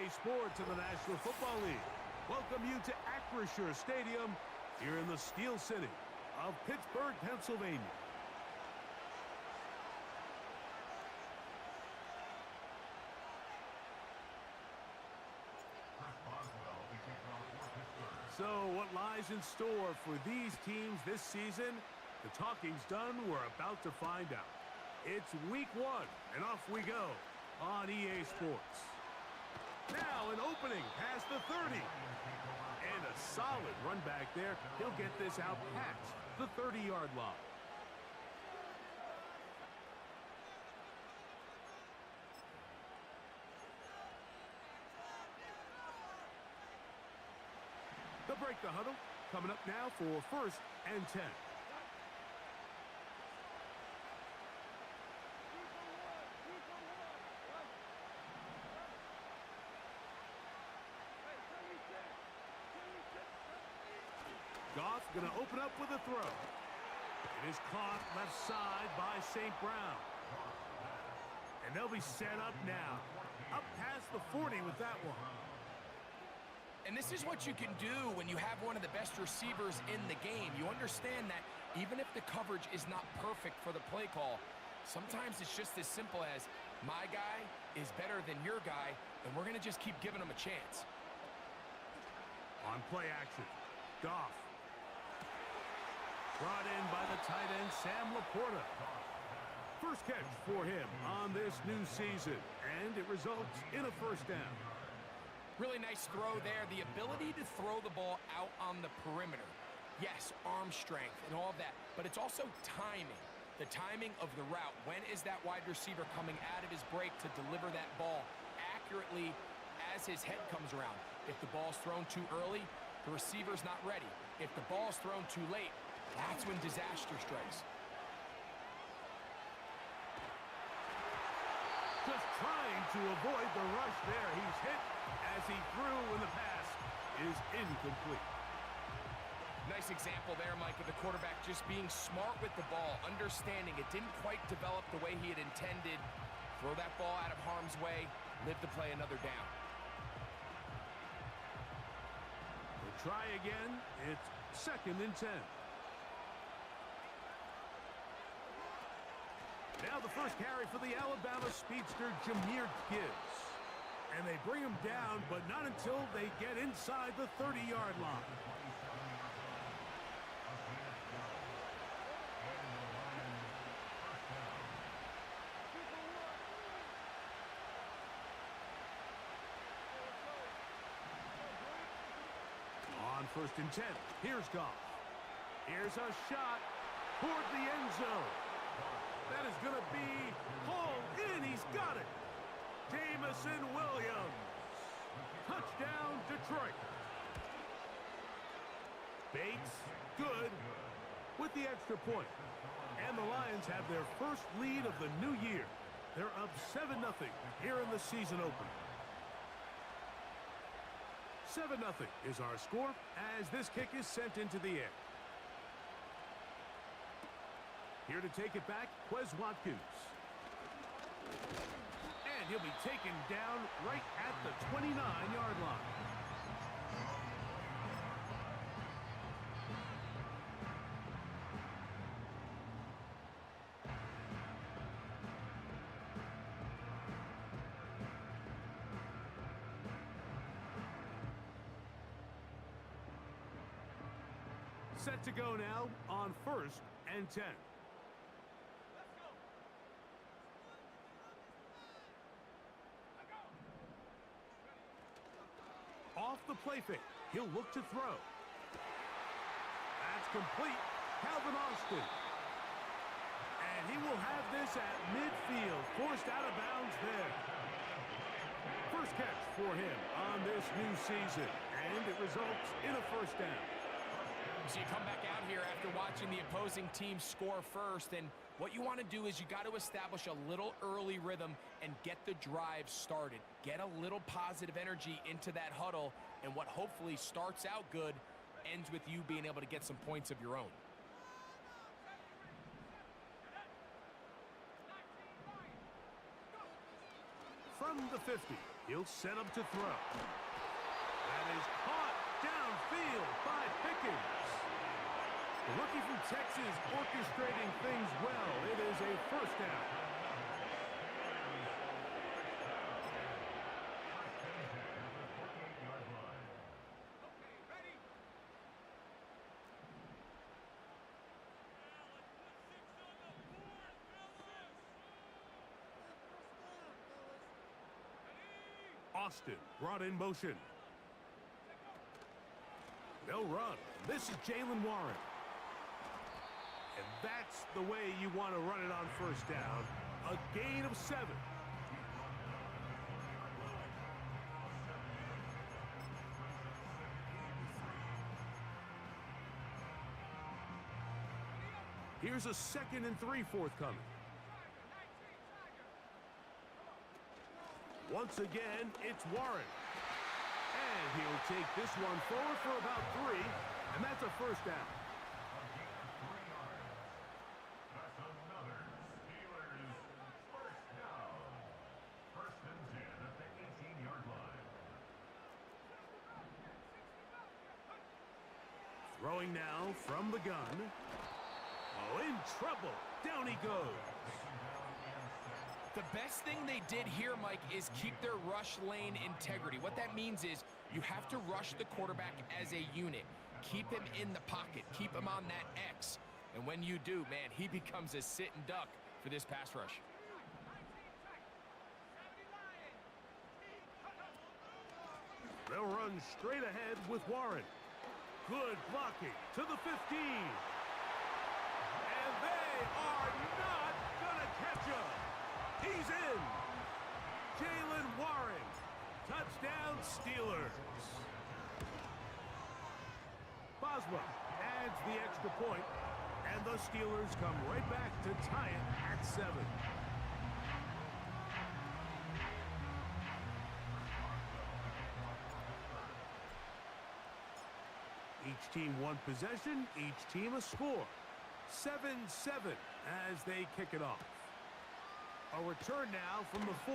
EA Sports in the National Football League welcome you to Acrisure Stadium here in the Steel City of Pittsburgh, Pennsylvania. So what lies in store for these teams this season? The talking's done. We're about to find out. It's week 1, and off we go on EA Sports. Now an opening past the 30. And a solid run back there. He'll get this out past the 30-yard line. They'll break the huddle. Coming up now for 1st and 10. Goff going to open up with a throw. It is caught left side by St. Brown. And they'll be set up now. Up past the 40 with that one. And this is what you can do when you have one of the best receivers in the game. You understand that even if the coverage is not perfect for the play call, sometimes it's just as simple as my guy is better than your guy, and we're going to just keep giving him a chance. On play action, Goff. Brought in by the tight end, Sam Laporta. First catch for him on this new season, and it results in a 1st down. Really nice throw there. The ability to throw the ball out on the perimeter. Yes, arm strength and all of that, but it's also timing. The timing of the route. When is that wide receiver coming out of his break to deliver that ball accurately as his head comes around? If the ball's thrown too early, the receiver's not ready. If the ball's thrown too late, that's when disaster strikes. Just trying to avoid the rush there. He's hit as he threw when the pass is incomplete. Nice example there, Mike, of the quarterback just being smart with the ball, understanding it didn't quite develop the way he had intended. Throw that ball out of harm's way, live to play another down. We'll try again. It's 2nd and 10. Now the first carry for the Alabama speedster, Jahmyr Gibbs. And they bring him down, but not until they get inside the 30-yard line. On 1st and 10, here's Goff. Here's a shot toward the end zone. That is going to be hauled in. He's got it. Jamison Williams. Touchdown, Detroit. Bates, good, with the extra point. And the Lions have their first lead of the new year. They're up 7-0 here in the season opener. 7-0 is our score as this kick is sent into the air. Here to take it back, Quez Watkins. And he'll be taken down right at the 29-yard line. Set to go now on 1st and 10. Off the play fake. He'll look to throw. That's complete. Calvin Austin. And he will have this at midfield. Forced out of bounds there. First catch for him on this new season. And it results in a 1st down. So you come back out here after watching the opposing team score first, and what you want to do is you got to establish a little early rhythm and get the drive started. Get a little positive energy into that huddle, and what hopefully starts out good ends with you being able to get some points of your own. from the 50. He'll set up to throw. That is caught downfield by Pickens. The rookie from Texas orchestrating things well. It is a first down. Austin brought in motion. They'll run. This is Jalen Warren. And that's the way you want to run it on first down. A gain of 7. Here's a 2nd and 3 forthcoming. Once again, it's Warren. And he'll take this one forward for about 3, and that's a first down. That's another Steelers first down. 1st and 10 at the 18-yard line. Throwing now from the gun. Oh, in trouble. Down he goes. The best thing they did here, Mike, is keep their rush lane integrity. What that means is you have to rush the quarterback as a unit. Keep him in the pocket. Keep him on that X. And when you do, man, he becomes a sitting duck for this pass rush. They'll run straight ahead with Warren. Good blocking to the 15. And they are not going to catch him. He's in. Jalen Warren. Touchdown, Steelers. Boswell adds the extra point, and the Steelers come right back to tie it at 7. Each team one possession, each team a score. 7-7 as they kick it off. A return now from the 4.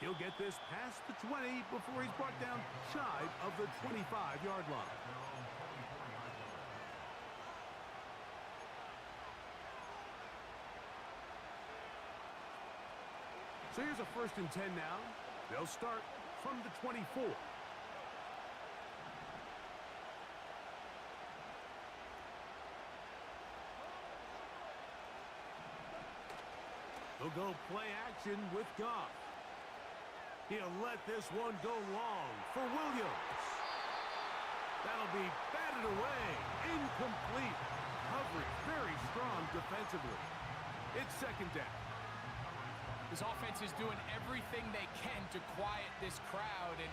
He'll get this past the 20 before he's brought down shy of the 25-yard line. So here's a 1st and 10 now. They'll start from the 24. He'll go play action with Goff. He'll let this one go long for Williams. That'll be batted away. Incomplete. Coverage very strong defensively. It's 2nd down. This offense is doing everything they can to quiet this crowd, and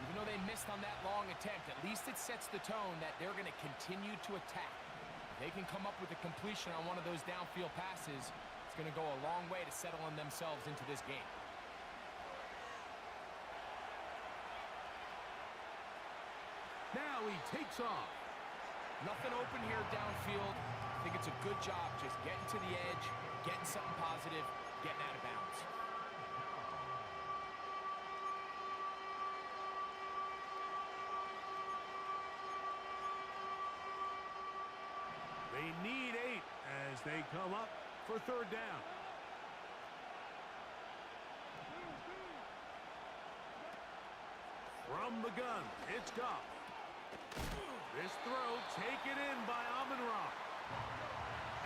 even though they missed on that long attempt, at least it sets the tone that they're going to continue to attack. If they can come up with a completion on one of those downfield passes, it's going to go a long way to settling themselves into this game. Now he takes off. Nothing open here downfield. I think it's a good job just getting to the edge, getting something positive, getting out of bounds. They need 8 as they come up for 3rd down. From the gun, it's Goff. This throw taken in by Amon-Ra.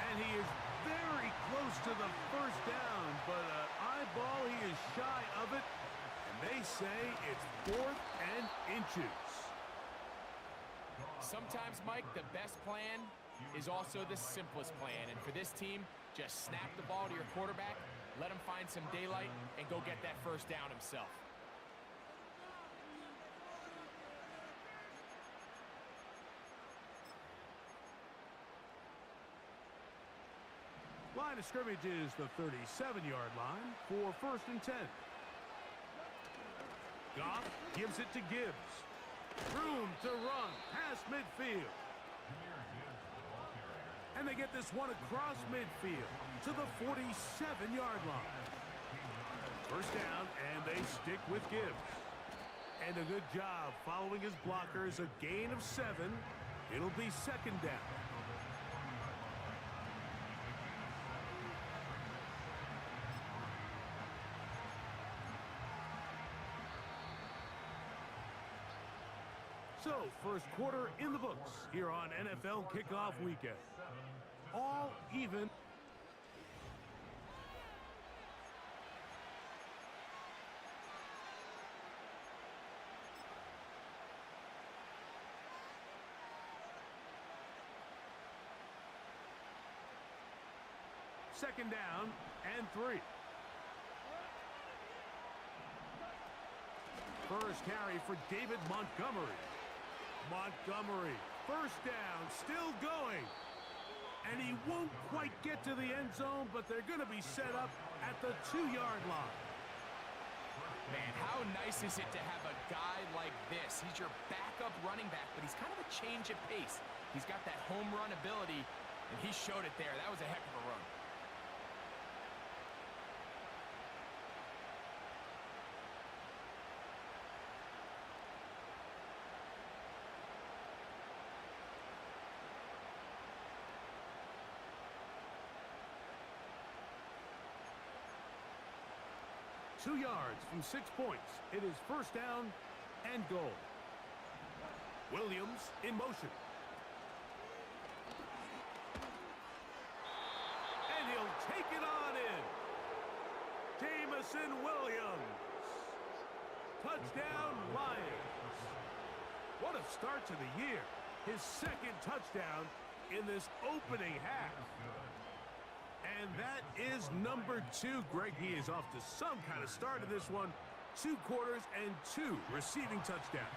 And he is very close to the 1st down, but an eyeball, he is shy of it. And they say it's 4th and inches. Sometimes, Mike, the best plan is also the simplest plan. And for this team, just snap the ball to your quarterback, let him find some daylight, and go get that 1st down himself. Line of scrimmage is the 37-yard line for 1st and 10. Goff gives it to Gibbs. Room to run past midfield. And they get this one across midfield to the 47-yard line. First down, and they stick with Gibbs. And a good job following his blockers. A gain of 7. It'll be second down. So, first quarter in the books here on NFL Kickoff Weekend. All even. Second down and 3. First carry for David Montgomery. Montgomery, first down, still going. And he won't quite get to the end zone, but they're going to be set up at the 2-yard line. Man, how nice is it to have a guy like this? He's your backup running back, but he's kind of a change of pace. He's got that home run ability, and he showed it there. That was a heck of a run. Two yards from 6 points. It is first down and goal. Williams in motion. And he'll take it on in. Jamison Williams. Touchdown, Lions. What a start to the year. His second touchdown in this opening half. And that is number 2. Greg, he is off to some kind of start in this one. 2 quarters and 2 receiving touchdowns.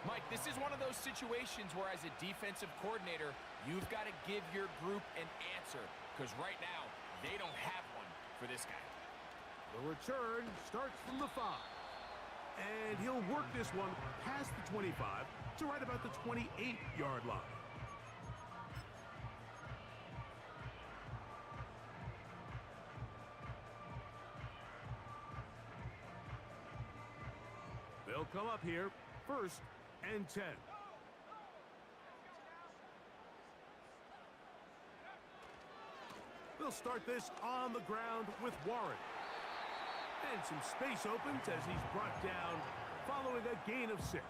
Mike, this is one of those situations where as a defensive coordinator, you've got to give your group an answer. Because right now, they don't have one for this guy. The return starts from the 5. And he'll work this one past the 25 to right about the 28-yard line. They'll come up here, first and 10. They'll start this on the ground with Warren. And some space opens as he's brought down following a gain of 6.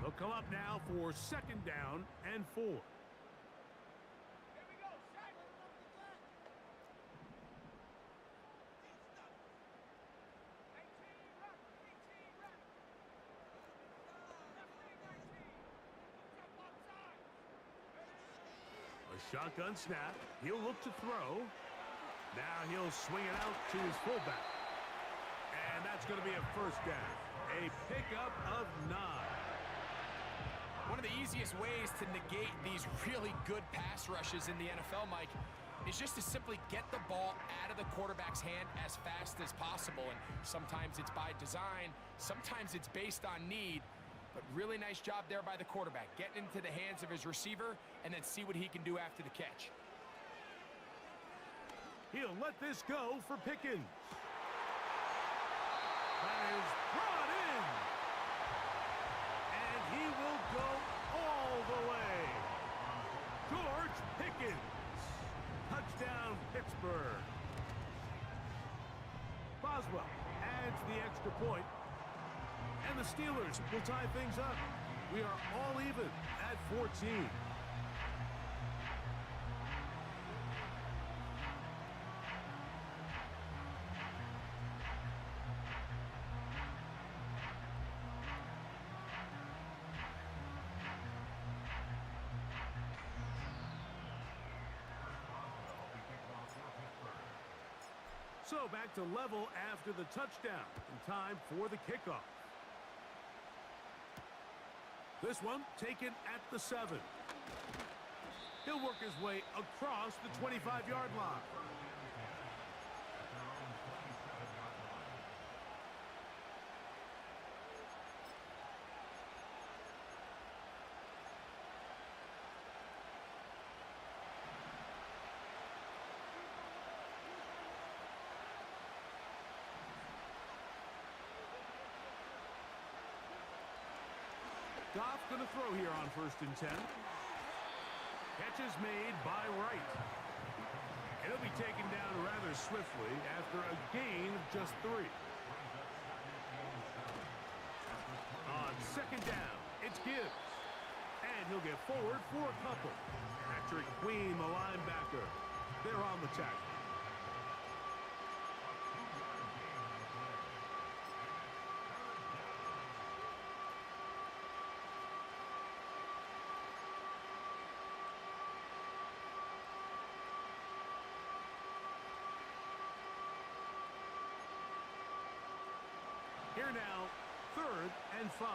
They'll come up now for second down and 4. Shotgun snap. He'll look to throw. Now he'll swing it out to his fullback. And that's going to be a first down. A pickup of 9. One of the easiest ways to negate these really good pass rushes in the NFL, Mike, is just to simply get the ball out of the quarterback's hand as fast as possible. And sometimes it's by design. Sometimes it's based on need. But really nice job there by the quarterback, getting into the hands of his receiver and then see what he can do after the catch. He'll let this go for Pickens. That is brought in. And he will go all the way. George Pickens. Touchdown, Pittsburgh. Boswell adds the extra point. And the Steelers will tie things up. We are all even at 14. So back to level after the touchdown. In time for the kickoff. This one taken at the 7. He'll work his way across the 25-yard line. going to throw here on 1st and 10. Catch is made by Wright. He'll be taken down rather swiftly after a gain of just 3. On 2nd down, it's Gibbs. And he'll get forward for a couple. Patrick Queen, the linebacker. They're on the tackle. Here now, 3rd and 5.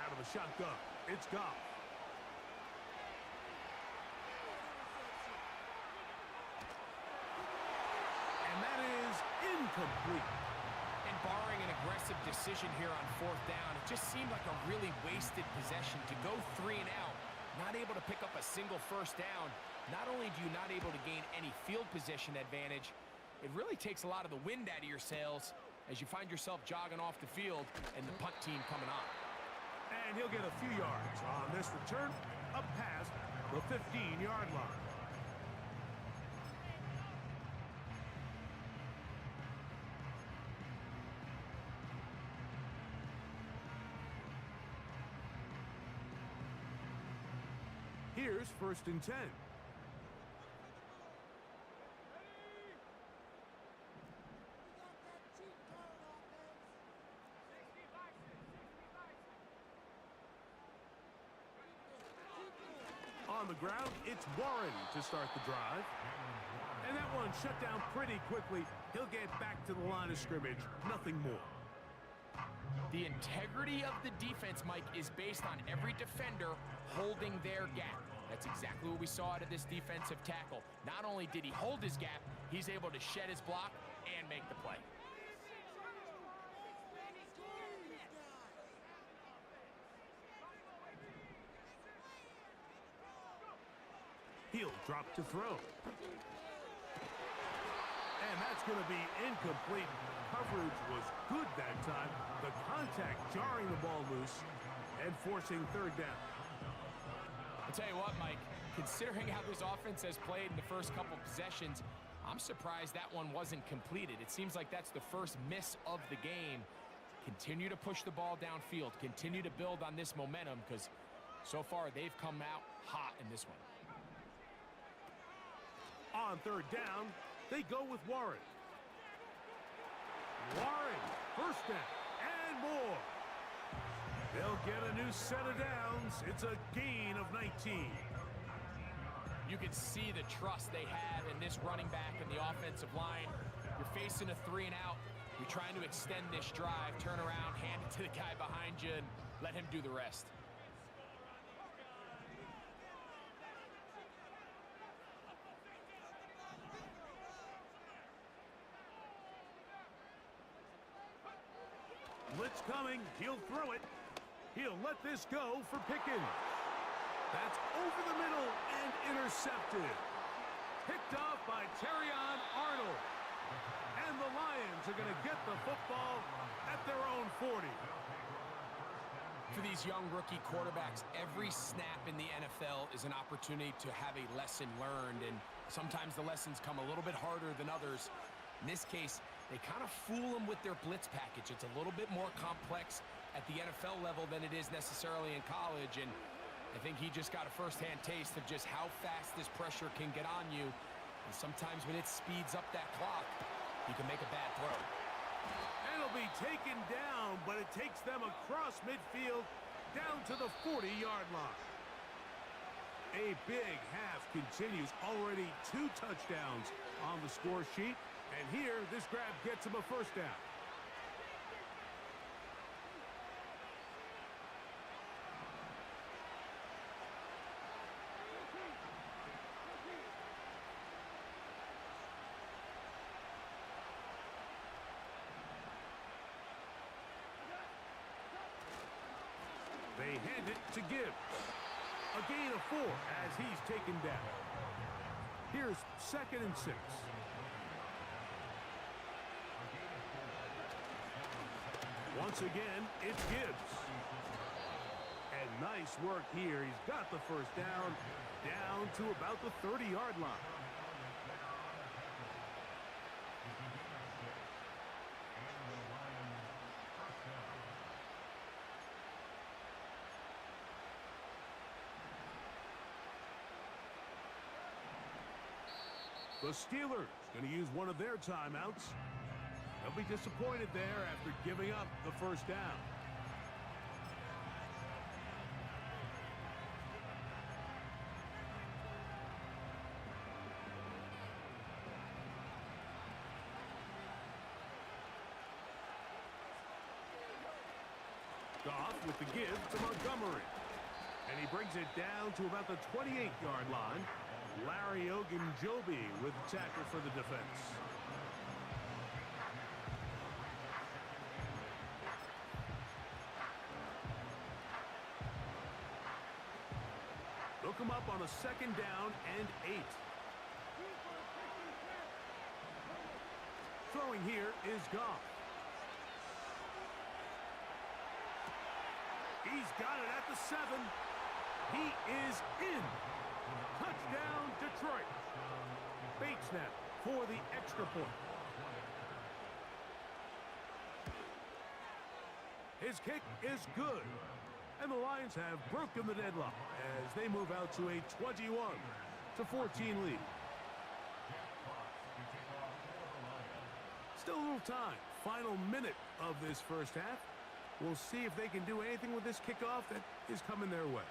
Out of the shotgun, it's Goff. And that is incomplete. And barring an aggressive decision here on 4th down, it just seemed like a really wasted possession to go 3 and out. Not able to pick up a single 1st down. Not only do you not able to gain any field position advantage, it really takes a lot of the wind out of your sails as you find yourself jogging off the field and the punt team coming on. And he'll get a few yards on this return up past the 15-yard line. Here's 1st and 10. On the ground, it's Warren to start the drive. And that one shut down pretty quickly. He'll get back to the line of scrimmage. Nothing more. The integrity of the defense, Mike, is based on every defender holding their gap. That's exactly what we saw out of this defensive tackle. Not only did he hold his gap, he's able to shed his block and make the play. He'll drop to throw. And that's going to be incomplete. Coverage was good that time. The contact jarring the ball loose and forcing 3rd down. I'll tell you what, Mike, considering how this offense has played in the first couple possessions, I'm surprised that one wasn't completed. It seems like that's the first miss of the game. Continue to push the ball downfield. Continue to build on this momentum because so far they've come out hot in this one. On 3rd down, they go with Warren. Warren, 1st down, and more. They'll get a new set of downs. It's a gain of 19. You can see the trust they have in this running back and the offensive line. You're facing a 3 and out. You're trying to extend this drive, turn around, hand it to the guy behind you, and let him do the rest. Blitz coming. He'll throw it. He'll let this go for Pickens. That's over the middle and intercepted. Picked off by Terrion Arnold. And the Lions are going to get the football at their own 40. For these young rookie quarterbacks, every snap in the NFL is an opportunity to have a lesson learned, and sometimes the lessons come a little bit harder than others. In this case, they kind of fool them with their blitz package. It's a little bit more complex at the NFL level than it is necessarily in college, and I think he just got a first-hand taste of just how fast this pressure can get on you, and sometimes when it speeds up that clock, you can make a bad throw. And it'll be taken down, but it takes them across midfield down to the 40-yard line. A big half continues. Already 2 touchdowns on the score sheet. And here, this grab gets him a 1st down. They hand it to Gibbs. A gain of 4 as he's taken down. Here's 2nd and 6. Once again, it's Gibbs. And nice work here. He's got the first down to about the 30-yard line. The Steelers going to use one of their timeouts. They'll be disappointed there after giving up the first down. Goff with the give to Montgomery. And he brings it down to about the 28-yard line. Larry Ogunjobi with the tackle for the defense. They'll come up on a 2nd down and 8. Throwing here is Goff. He's got it at the 7. He is in. Touchdown, Detroit. Bates now for the extra point. His kick is good. And the Lions have broken the deadlock as they move out to a 21-14 lead. Still a little time. Final minute of this first half. We'll see if they can do anything with this kickoff that is coming their way.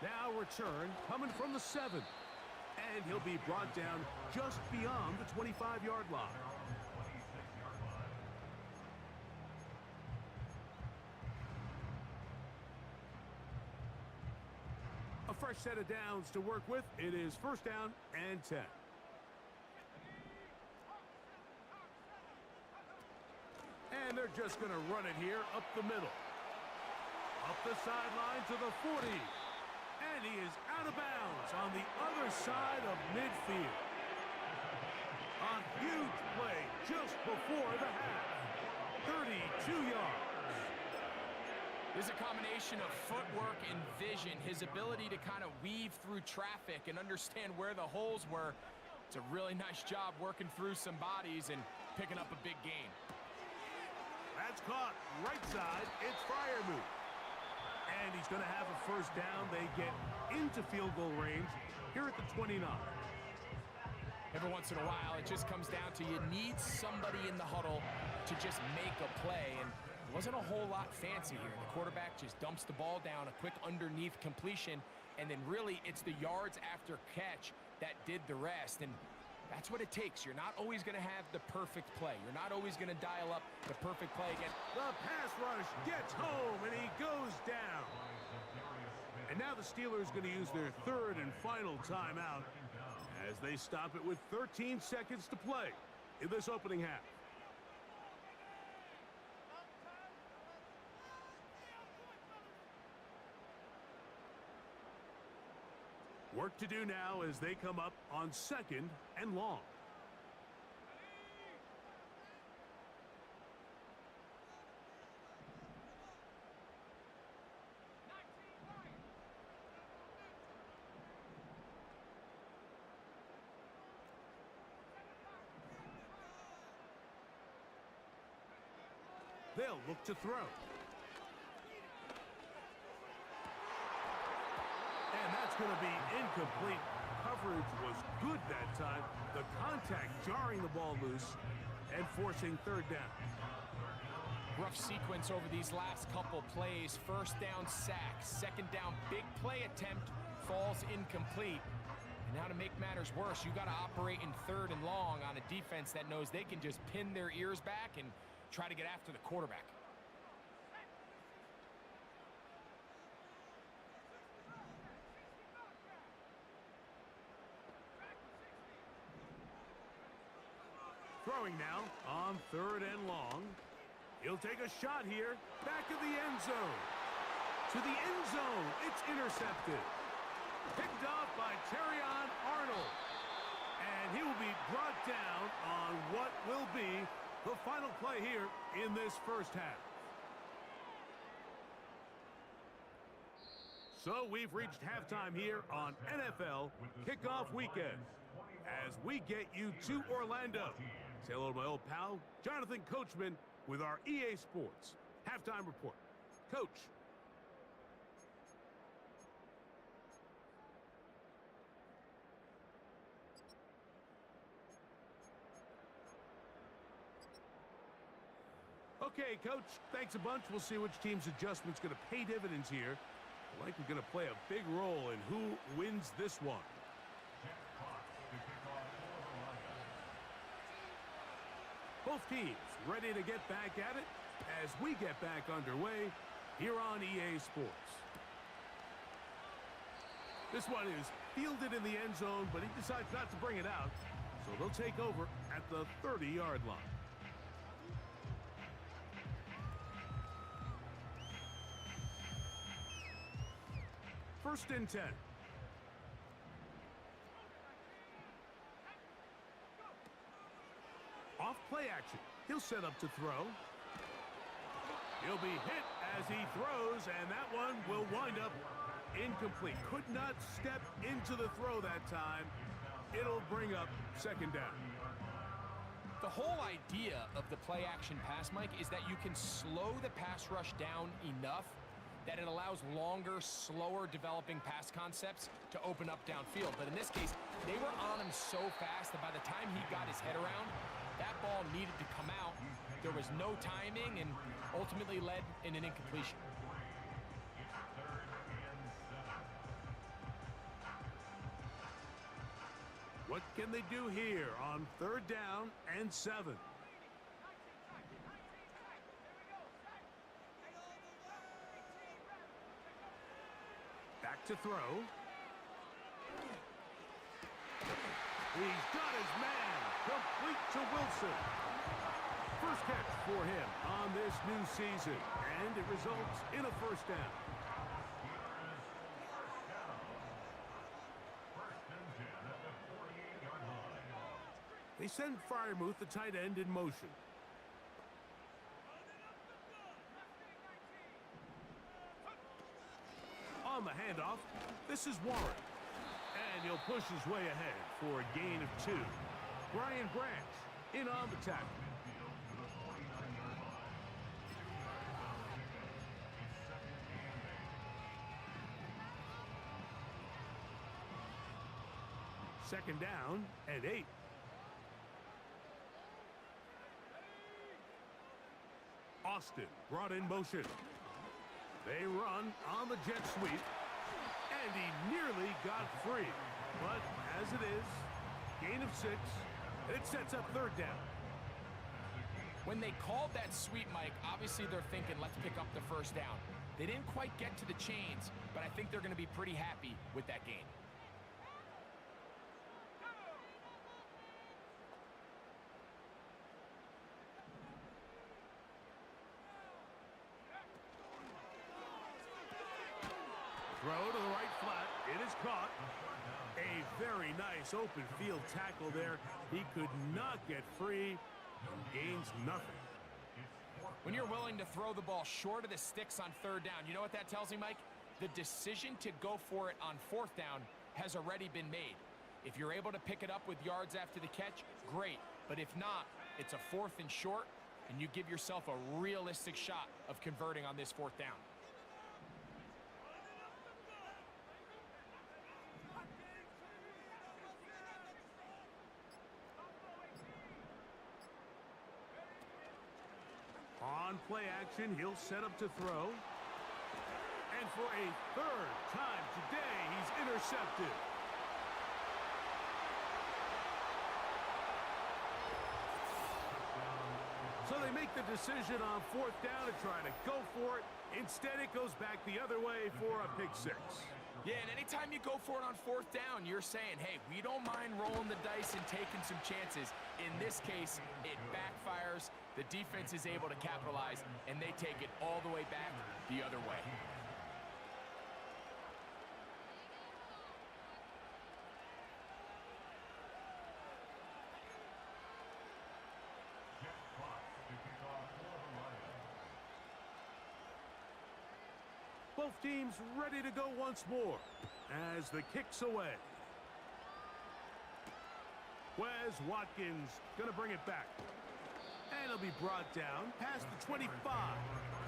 Now return coming from the 7. And he'll be brought down just beyond the 25-yard line. A fresh set of downs to work with. It is 1st down and 10. And they're just going to run it here up the middle. Up the sideline to the 40. And he is out of bounds on the other side of midfield. A huge play just before the half. 32 yards. There's a combination of footwork and vision, his ability to kind of weave through traffic and understand where the holes were. It's a really nice job working through some bodies and picking up a big gain. That's caught right side. It's Rmb. And he's going to have a 1st down. They get into field goal range here at the 29. Every once in a while, it just comes down to you need somebody in the huddle to just make a play. And it wasn't a whole lot fancy here. The quarterback just dumps the ball down, a quick underneath completion, and then really it's the yards after catch that did the rest. And that's what it takes. You're not always going to have the perfect play. You're not always going to dial up the perfect play again. The pass rush gets home, and he goes down. And now the Steelers going to use their 3rd and final timeout as they stop it with 13 seconds to play in this opening half. Work to do now as they come up on 2nd and long. They'll look to throw. And that's going to be incomplete. Coverage was good that time. The contact jarring the ball loose and forcing 3rd down. Rough sequence over these last couple plays. 1st down sack, 2nd down big play attempt falls incomplete. And now to make matters worse, you got to operate in 3rd and long on a defense that knows they can just pin their ears back and try to get after the quarterback. Throwing now on 3rd and long. He'll take a shot here. Back of the end zone. To the end zone. It's intercepted. Picked off by Terrion Arnold. And he will be brought down on what will be the final play here in this first half. So we've reached halftime here on NFL Kickoff Weekend as we get you to Orlando. Say hello to my old pal, Jonathan Coachman, with our EA Sports Halftime Report. Coach. Okay, Coach, thanks a bunch. We'll see which team's adjustment's going to pay dividends here. I like we're going to play a big role in who wins this one. Both teams ready to get back at it as we get back underway here on EA Sports. This one is fielded in the end zone, but he decides not to bring it out, so they'll take over at the 30-yard line. First and 10. Off play action. He'll set up to throw. He'll be hit as he throws, and that one will wind up incomplete. Could not step into the throw that time. It'll bring up second down. The whole idea of the play action pass, Mike, is that you can slow the pass rush down enough that it allows longer, slower developing pass concepts to open up downfield. But in this case, they were on him so fast that by the time he got his head around, that ball needed to come out. There was no timing and ultimately led in an incompletion. What can they do here on 3rd down and 7? Back to throw. He's got his man. Complete to Wilson. First catch for him on this new season, and it results in a first down. They send Freiermuth, the tight end, in motion. On the handoff, this is Warren. And he'll push his way ahead for a gain of 2. Brian Branch in on the tackle. Second down and 8. Austin brought in motion. They run on the jet sweep, and he nearly got free. But as it is, gain of 6, it sets up 3rd down. When they called that sweep, Mike, obviously they're thinking, let's pick up the first down. They didn't quite get to the chains, but I think they're going to be pretty happy with that gain. Throw to the right flat. It is caught. A very nice open field tackle there. He could not get free and gains nothing. When you're willing to throw the ball short of the sticks on 3rd down, you know what that tells me, Mike? The decision to go for it on 4th down has already been made. If you're able to pick it up with yards after the catch, great. But if not, it's a 4th and short, and you give yourself a realistic shot of converting on this 4th down. On play action, he'll set up to throw. And for a 3rd time today, he's intercepted. So they make the decision on 4th down to try to go for it. Instead, it goes back the other way for a pick 6. Yeah, and anytime you go for it on 4th down, you're saying, hey, we don't mind rolling the dice and taking some chances. In this case, it backfires. The defense is able to capitalize, and they take it all the way back the other way. Both teams ready to go once more as the kick's away. Wes Watkins going to bring it back. And it'll be brought down past the 25.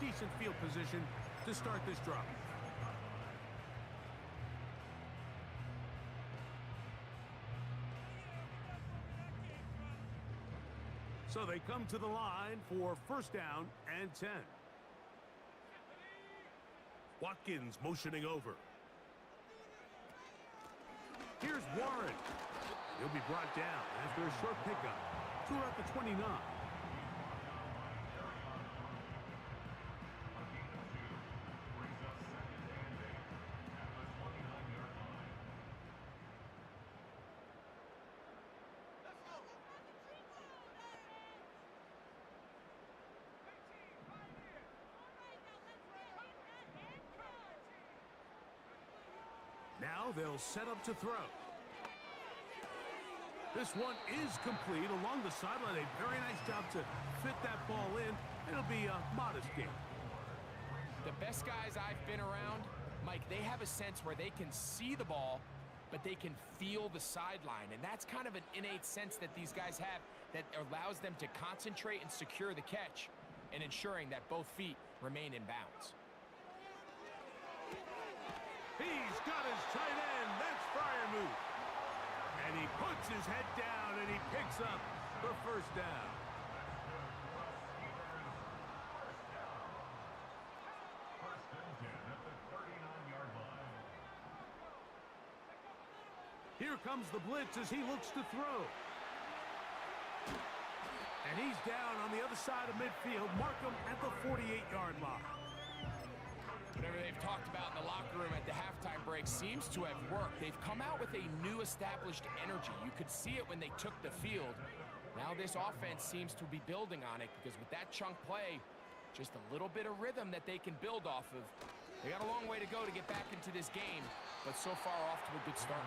Decent field position to start this drive. So they come to the line for first down and 10. Watkins motioning over. Here's Warren. He'll be brought down after a short pickup to about the 29. Now they'll set up to throw. This one is complete along the sideline. A very nice job to fit that ball in. It'll be a modest game. The best guys I've been around, Mike, they have a sense where they can see the ball, but they can feel the sideline. And that's kind of an innate sense that these guys have that allows them to concentrate and secure the catch and ensuring that both feet remain in bounds. He's got his tight end. That's Rmb. And he puts his head down and he picks up the first down. First and 10 at the 39-yard line. Here comes the blitz as he looks to throw. And he's down on the other side of midfield. Mark him at the 48-yard line. Whatever they've talked about in the locker room at the halftime break seems to have worked. They've come out with a new established energy. You could see it when they took the field. Now this offense seems to be building on it because with that chunk play, just a little bit of rhythm that they can build off of. They got a long way to go to get back into this game, but so far off to a good start.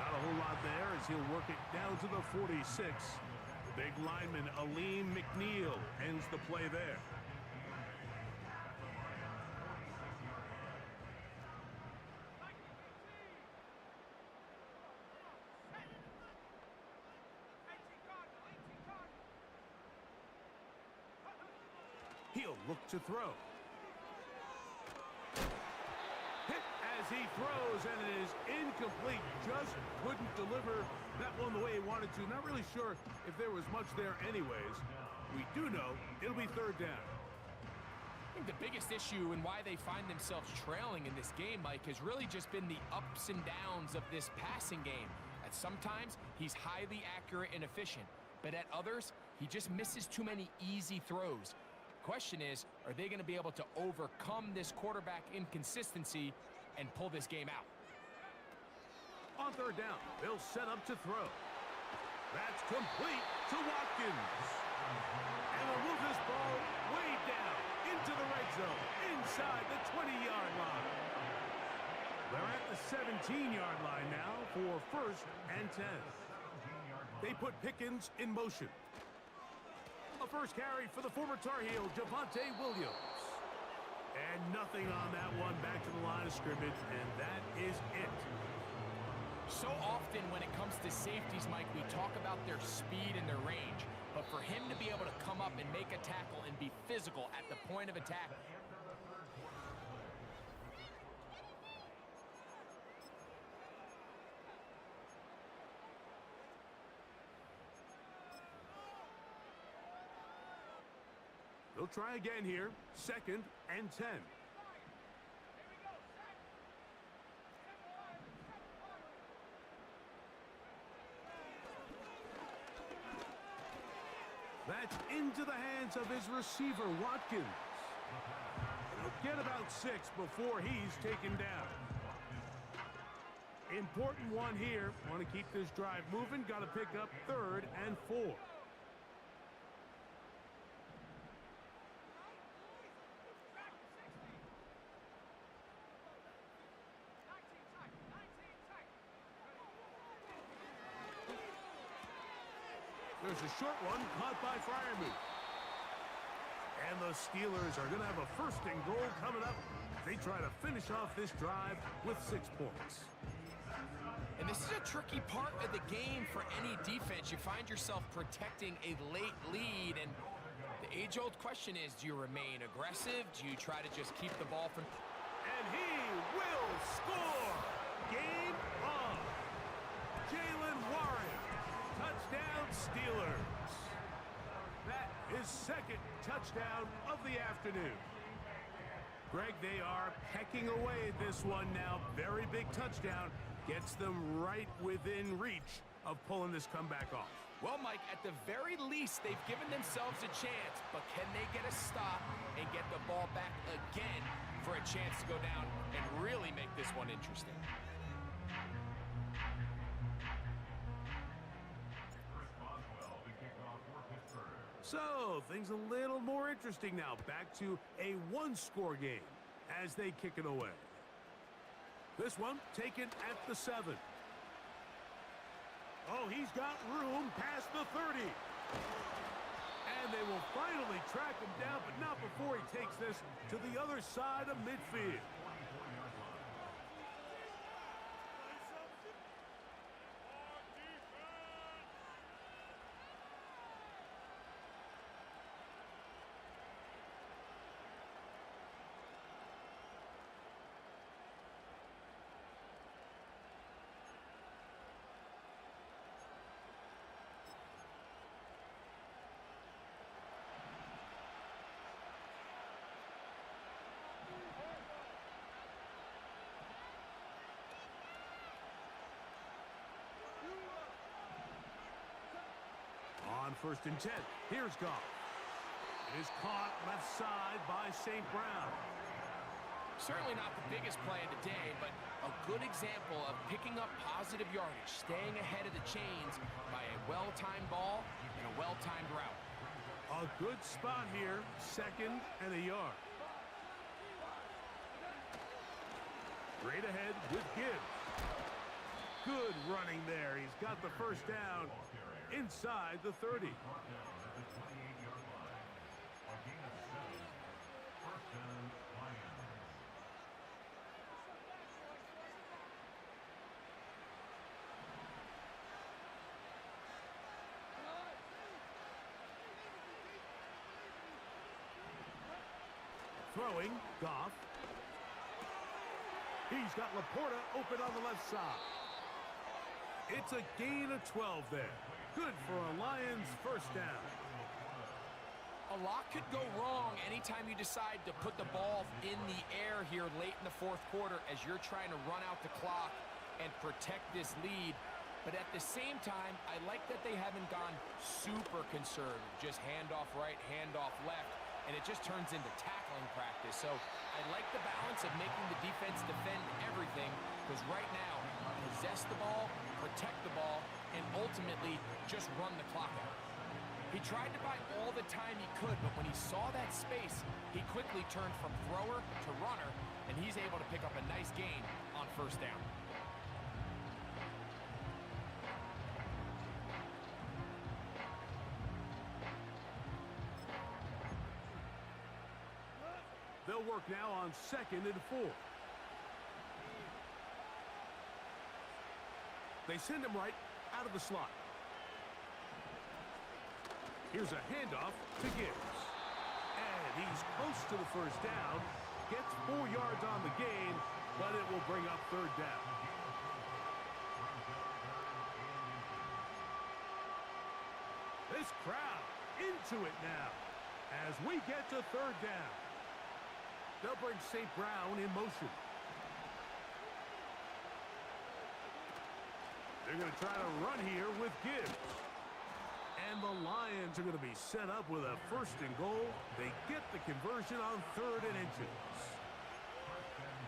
Not a whole lot there as he'll work it down to the 46. The big lineman, Aleem McNeil, ends the play there. He'll look to throw. Hit as he throws, and it is incomplete. Just couldn't deliver that one the way he wanted to. Not really sure if there was much there anyways. We do know it'll be third down. I think the biggest issue and why they find themselves trailing in this game, Mike, has really just been the ups and downs of this passing game. At sometimes, he's highly accurate and efficient, but at others, he just misses too many easy throws. Question is, are they going to be able to overcome this quarterback inconsistency and pull this game out? On third down, they'll set up to throw. That's complete to Watkins. And they'll move this ball way down into the red zone, inside the 20-yard line. They're at the 17-yard line now for first and 10. They put Pickens in motion. A first carry for the former Tar Heel, Javonte Williams. And nothing on that one, back to the line of scrimmage, and that is it. So often when it comes to safeties, Mike, we talk about their speed and their range. But for him to be able to come up and make a tackle and be physical at the point of attack, they'll try again here. Second and 10. That's into the hands of his receiver, Watkins. He'll get about 6 before he's taken down. Important one here. Want to keep this drive moving. Got to pick up third and 4. There's a short one caught by Rmb. And the Steelers are going to have a first and goal coming up They try to finish off this drive with 6 points. And this is a tricky part of the game for any defense. You find yourself protecting a late lead, and the age-old question is, do you remain aggressive? Do you try to just keep the ball from... And he will score! Game on! Jalen Warren, touchdown Steelers. That is second touchdown of the afternoon. Greg, they are pecking away at this one now. Very big touchdown. Gets them right within reach of pulling this comeback off. Well, Mike, at the very least, they've given themselves a chance, but can they get a stop and get the ball back again for a chance to go down and really make this one interesting? So, things a little more interesting now. Back to a one-score game as they kick it away. This one taken at the 7. Oh, he's got room past the 30. And they will finally track him down, but not before he takes this to the other side of midfield. On 1st and 10, here's Goff. It is caught left side by St. Brown. Certainly not the biggest play of the day, but a good example of picking up positive yardage, staying ahead of the chains by a well-timed ball and a well-timed route. A good spot here, 2nd and a yard. Straight ahead with Gibbs. Good running there. He's got the first down inside the 30. Throwing, Goff. He's got Laporta open on the left side. It's a gain of 12 there. Good for a Lions first down. A lot could go wrong anytime you decide to put the ball in the air here late in the 4th quarter as you're trying to run out the clock and protect this lead. But at the same time, I like that they haven't gone super conservative. Just handoff right, handoff left, and it just turns into tackling practice. So I like the balance of making the defense defend everything, because right now, possess the ball, protect the ball, and ultimately just run the clock out. He tried to buy all the time he could, but when he saw that space, he quickly turned from thrower to runner, and he's able to pick up a nice gain on 1st down. They'll work now on 2nd and 4. They send him right out of the slot. Here's a handoff to Gibbs. And he's close to the first down. Gets 4 yards on the gain, but it will bring up 3rd down. This crowd into it now as we get to 3rd down. They'll bring St. Brown in motion. They're going to try to run here with Gibbs. And the Lions are going to be set up with a 1st and goal. They get the conversion on 3rd and inches.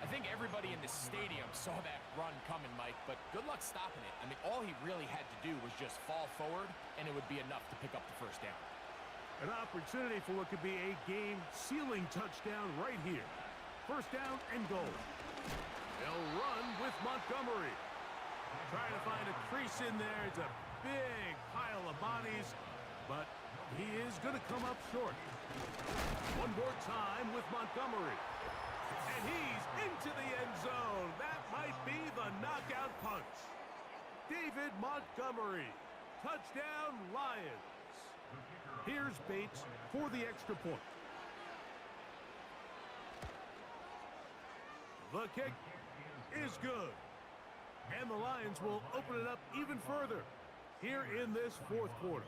I think everybody in the stadium saw that run coming, Mike, but good luck stopping it. I mean, all he really had to do was just fall forward, and it would be enough to pick up the 1st down. An opportunity for what could be a game-sealing touchdown right here. 1st down and goal. They'll run with Montgomery. Trying to find a crease in there. It's a big pile of bodies, but he is going to come up short. One more time with Montgomery. And he's into the end zone. That might be the knockout punch. David Montgomery. Touchdown, Lions. Here's Bates for the extra point. The kick is good. And the Lions will open it up even further here in this fourth quarter.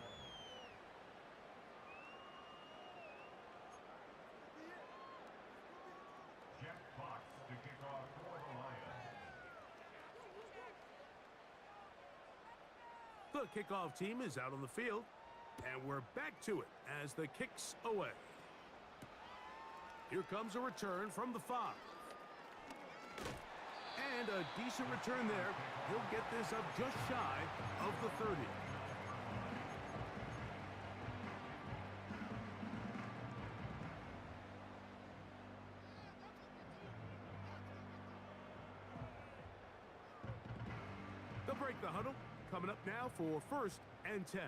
To kick off for the Lions. The kickoff team is out on the field, and we're back to it as the kick's away. Here comes a return from the 5. And a decent return there. He'll get this up just shy of the 30. They'll break the huddle. Coming up now for 1st and 10.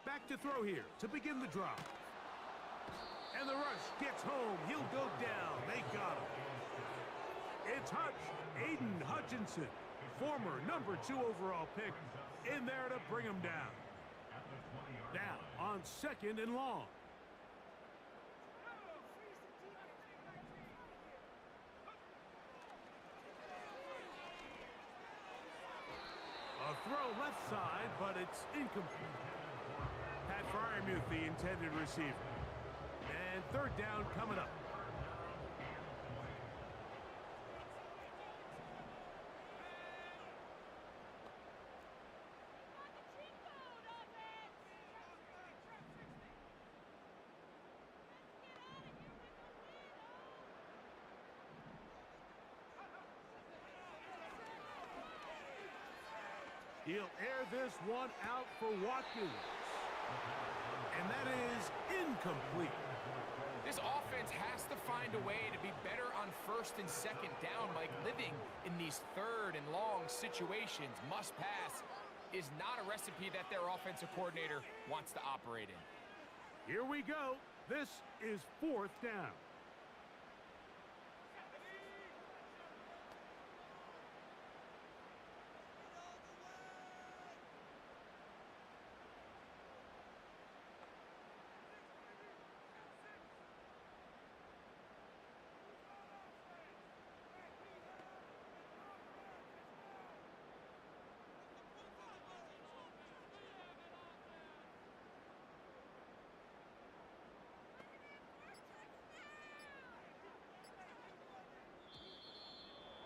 Back to throw here to begin the drive. And the rush gets home. He'll go down. They got him. It's Hutch, Aiden Hutchinson, former number 2 overall pick, in there to bring him down. Now on 2nd and long. A throw left side, but it's incomplete. Pat Fryermuth, the intended receiver. And 3rd down coming up. He'll air this one out for Watkins. And that is incomplete. This offense has to find a way to be better on 1st and 2nd down, Mike. Living in these 3rd and long situations, must pass, is not a recipe that their offensive coordinator wants to operate in. Here we go. This is 4th down.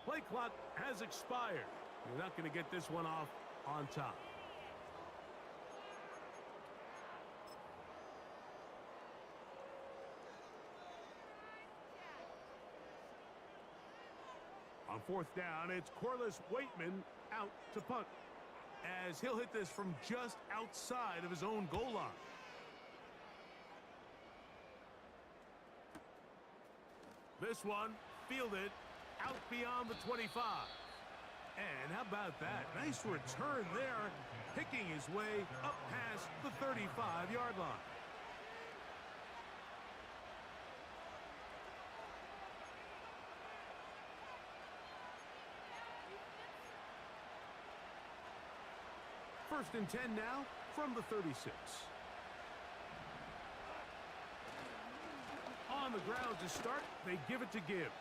Play clock has expired. You're not going to get this one off on top. On 4th down, it's Corliss Waitman out to punt, as he'll hit this from just outside of his own goal line. This one fielded out beyond the 25. And how about that? Nice return there, picking his way up past the 35-yard line. First and 10 now from the 36. On the ground to start, they give it to Gibbs.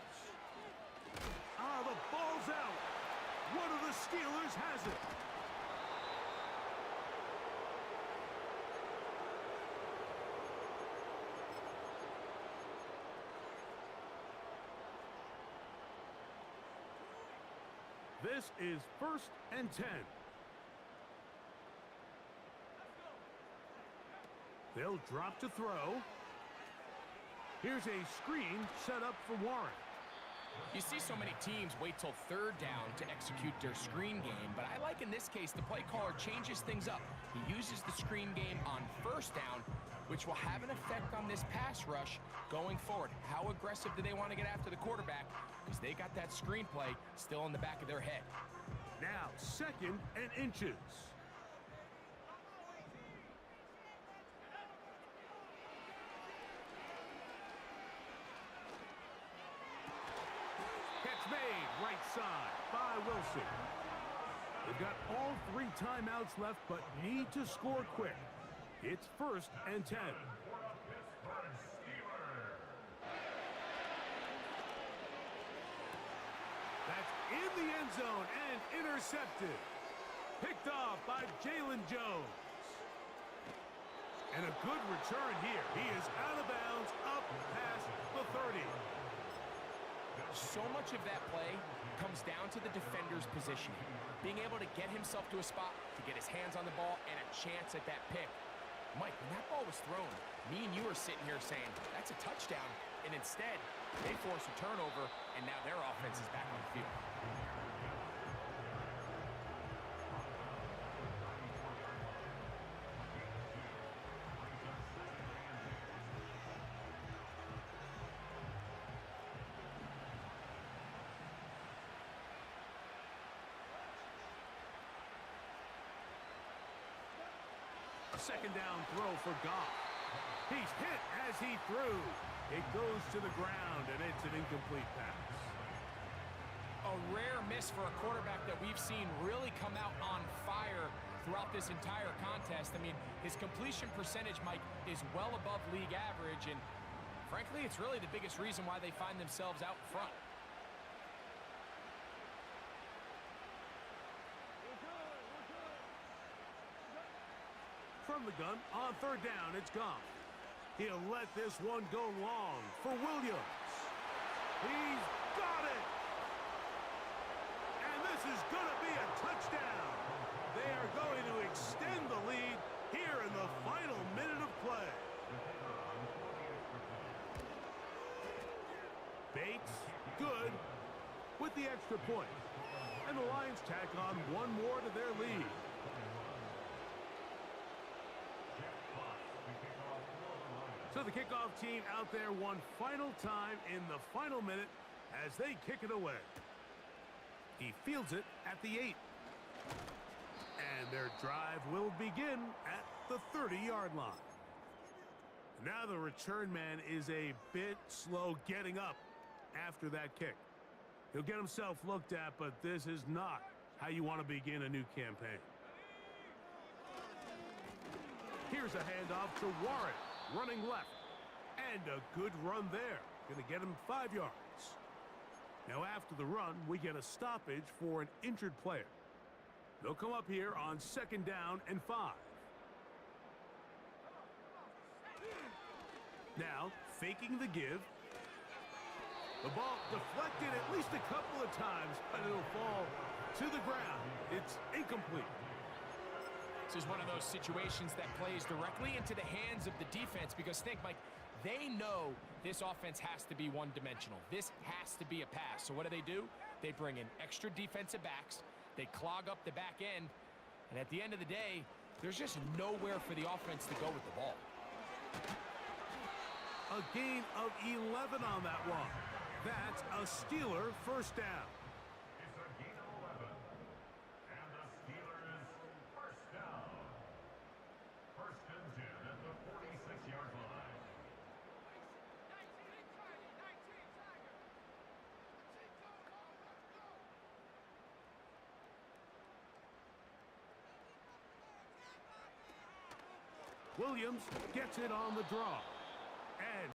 Ah, the ball's out. One of the Steelers has it. This is 1st and 10. They'll drop to throw. Here's a screen set up for Warren. You see so many teams wait till 3rd down to execute their screen game, but I like in this case the play caller changes things up. He uses the screen game on 1st down, which will have an effect on this pass rush going forward. How aggressive do they want to get after the quarterback? Because they got that screen play still in the back of their head. Now 2nd and inches. right side by Wilson. They've got all 3 timeouts left, but need to score quick. It's 1st and 10. That's in the end zone and intercepted. Picked off by Jalen Jones. And a good return here. He is out of bounds up past the 30. So much of that play comes down to the defender's positioning. Being able to get himself to a spot, to get his hands on the ball, and a chance at that pick. Mike, when that ball was thrown, me and you were sitting here saying, that's a touchdown. And instead, they force a turnover, and now their offense is back on the field. Second down throw for Goff. He's hit as he threw. It goes to the ground, and it's an incomplete pass. A rare miss for a quarterback that we've seen really come out on fire throughout this entire contest. I mean, his completion percentage, Mike, is well above league average, and frankly, it's really the biggest reason why they find themselves out front. From the gun, on 3rd down, it's Goff. He'll let this one go long for Williams. He's got it! And this is going to be a touchdown. They are going to extend the lead here in the final minute of play. Bates, good, with the extra point. And the Lions tack on one more to their lead. So the kickoff team out there one final time in the final minute as they kick it away. He fields it at the 8. And their drive will begin at the 30-yard line. Now the return man is a bit slow getting up after that kick. He'll get himself looked at, but this is not how you want to begin a new campaign. Here's a handoff to Warren. Running left, and a good run there. Going to get him 5 yards. Now after the run, we get a stoppage for an injured player. They'll come up here on 2nd down and 5. Now, faking the give. The ball deflected at least a couple of times, but it'll fall to the ground. It's incomplete. This is one of those situations that plays directly into the hands of the defense because think, Mike, they know this offense has to be one-dimensional. This has to be a pass. So what do? They bring in extra defensive backs. They clog up the back end. And at the end of the day, there's just nowhere for the offense to go with the ball. A gain of 11 on that one. That's a Steeler 1st down. It's a gain of 11. And the Steelers 1st down. 1st and 10 at the 46-yard line. Williams gets it on the draw.